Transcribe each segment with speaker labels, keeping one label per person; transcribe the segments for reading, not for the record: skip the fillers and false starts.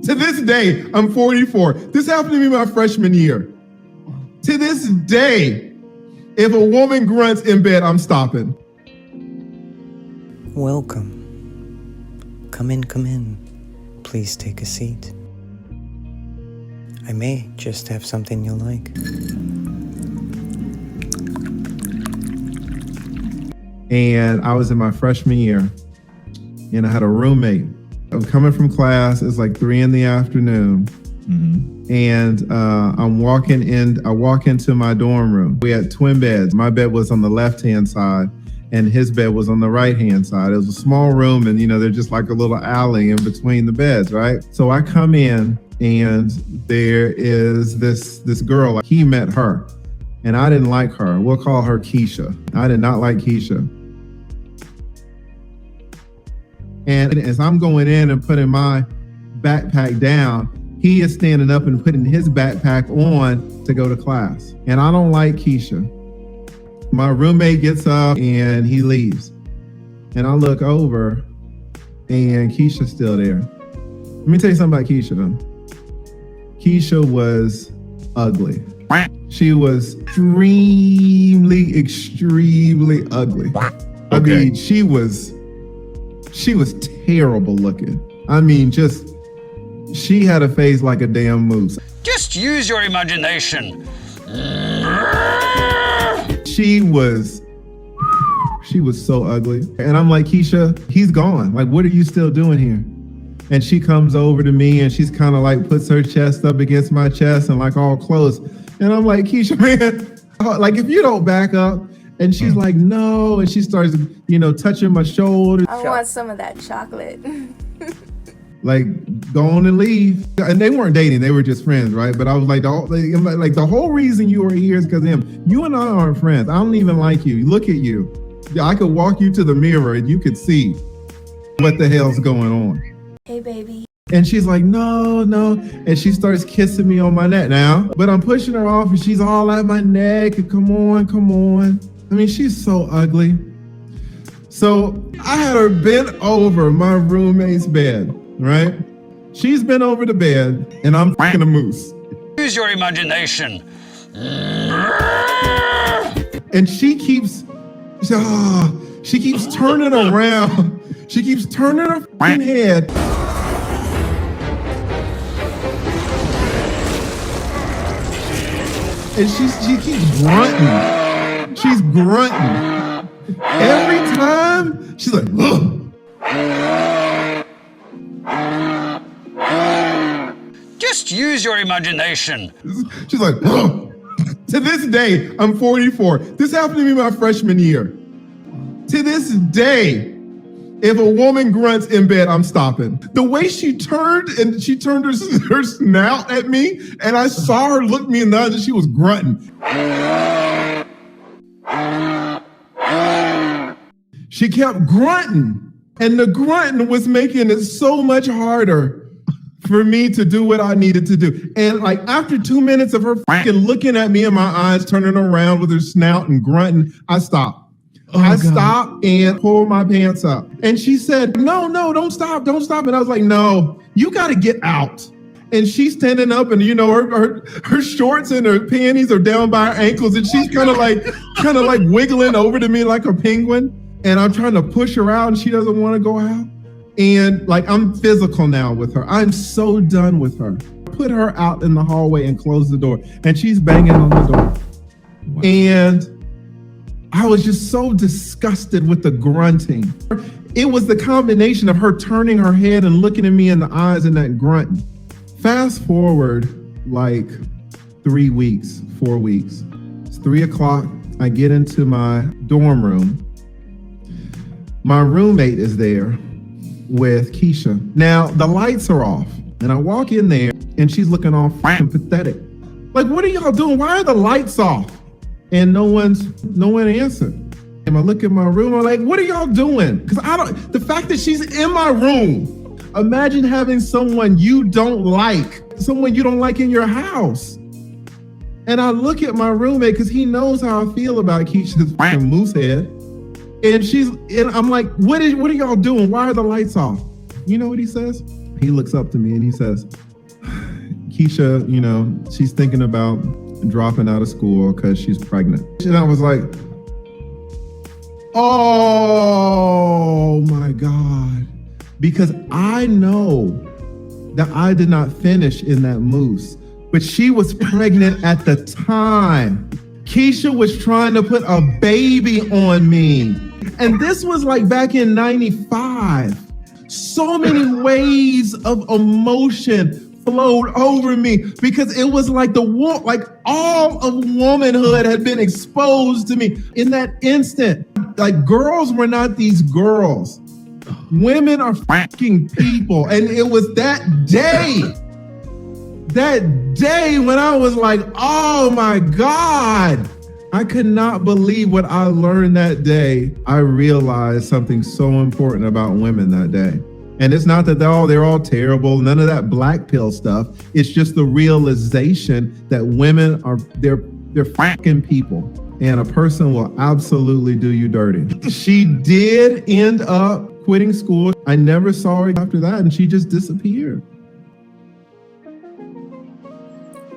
Speaker 1: To this day, I'm 44. This happened to me my freshman year. To this day, if a woman grunts in bed, I'm stopping.
Speaker 2: Welcome. Come in, come in. Please take a seat. I may just have something you'll like.
Speaker 1: And I was in my freshman year, and I had a roommate. I'm coming from class. It's like 3 p.m. And I walk into my dorm room. We had twin beds. My bed was on the left-hand side, and his bed was on the right-hand side. It was a small room, and they're just like a little alley in between the beds, right? So I come in, and there is this girl. He met her, and I didn't like her. We'll call her Keesha. I did not like Keesha. And as I'm going in and putting my backpack down, he is standing up and putting his backpack on to go to class. And I don't like Keesha. My roommate gets up and he leaves. And I look over and Keesha's still there. Let me tell you something about Keesha though. Keesha was ugly. She was extremely ugly. I mean, she was terrible looking. I mean, she had a face like a damn moose.
Speaker 3: Just use your imagination.
Speaker 1: She was so ugly. And I'm like, Keesha, he's gone. Like, what are you still doing here? And she comes over to me and she's kind of like puts her chest up against my chest and like all close. And I'm like, Keesha, man, like if you don't back up. And she's like, no. And she starts, touching my shoulder.
Speaker 4: I want some of that chocolate.
Speaker 1: Like, go on and leave. And they weren't dating. They were just friends, right? But I was like, the whole reason you were here is because of him. You and I aren't friends. I don't even like you. Look at you. I could walk you to the mirror and you could see what the hell's going on.
Speaker 4: Hey, baby.
Speaker 1: And she's like, no. And she starts kissing me on my neck now. But I'm pushing her off and she's all at my neck. And come on. I mean, she's so ugly. So I had her bent over my roommate's bed, right? She's bent over the bed and I'm fucking a moose.
Speaker 3: Use your imagination.
Speaker 1: And she keeps turning around. She keeps turning her fucking head. And she keeps grunting. She's grunting. Every time, she's like, ugh.
Speaker 3: Just use your imagination.
Speaker 1: She's like, ugh. To this day, I'm 44. This happened to me my freshman year. To this day, if a woman grunts in bed, I'm stopping. The way she turned her snout at me, and I saw her look me in the eye, and she was grunting. She kept grunting, and the grunting was making it so much harder for me to do what I needed to do. And like after 2 minutes of her fucking looking at me in my eyes, turning around with her snout and grunting, I stopped. I stopped and pulled my pants up. And she said, no, don't stop. And I was like, no, you got to get out. And she's standing up and, her shorts and her panties are down by her ankles. And she's kind of like wiggling over to me like a penguin. And I'm trying to push her out and she doesn't want to go out. And like, I'm physical now with her. I'm so done with her. Put her out in the hallway and close the door. And she's banging on the door. Wow. And I was just so disgusted with the grunting. It was the combination of her turning her head and looking at me in the eyes and that grunting. Fast forward like 3 weeks, 4 weeks. It's 3 o'clock. I get into my dorm room. My roommate is there with Keesha. Now the lights are off and I walk in there and she's looking all fucking pathetic. Like, what are y'all doing? Why are the lights off? And no one answered. And I look at my room, I'm like, what are y'all doing? Because the fact that she's in my room, imagine having someone you don't like in your house. And I look at my roommate because he knows how I feel about Keisha's fucking moose head. And I'm like, what are y'all doing? Why are the lights off? You know what he says? He looks up to me and he says, Keesha, you know, she's thinking about dropping out of school because she's pregnant. And I was like, oh my God. Because I know that I did not finish in that moose, but she was pregnant at the time. Keesha was trying to put a baby on me. And this was like back in 95. So many waves of emotion flowed over me because it was like like all of womanhood had been exposed to me in that instant. Like girls were not these girls. Women are fucking people. And it was that day when I was like, oh my God, I could not believe what I learned that day. I realized something so important about women that day. And it's not that they're all terrible, none of that black pill stuff. It's just the realization that women are, they're fucking people. And a person will absolutely do you dirty. She did end up quitting school. I never saw her after that, and she just disappeared.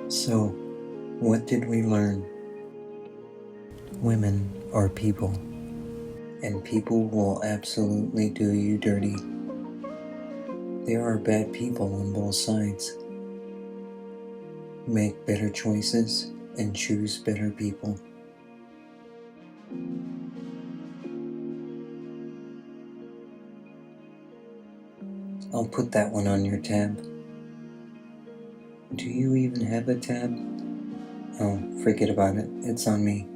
Speaker 2: So, what did we learn? Women are people, and people will absolutely do you dirty. There are bad people on both sides. Make better choices and choose better people. I'll put that one on your tab. Do you even have a tab? Oh, forget about it. It's on me.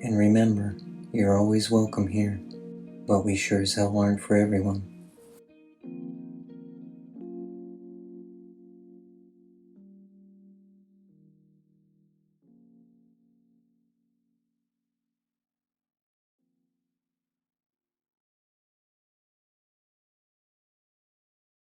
Speaker 2: And remember, you're always welcome here, but we sure as hell aren't for everyone.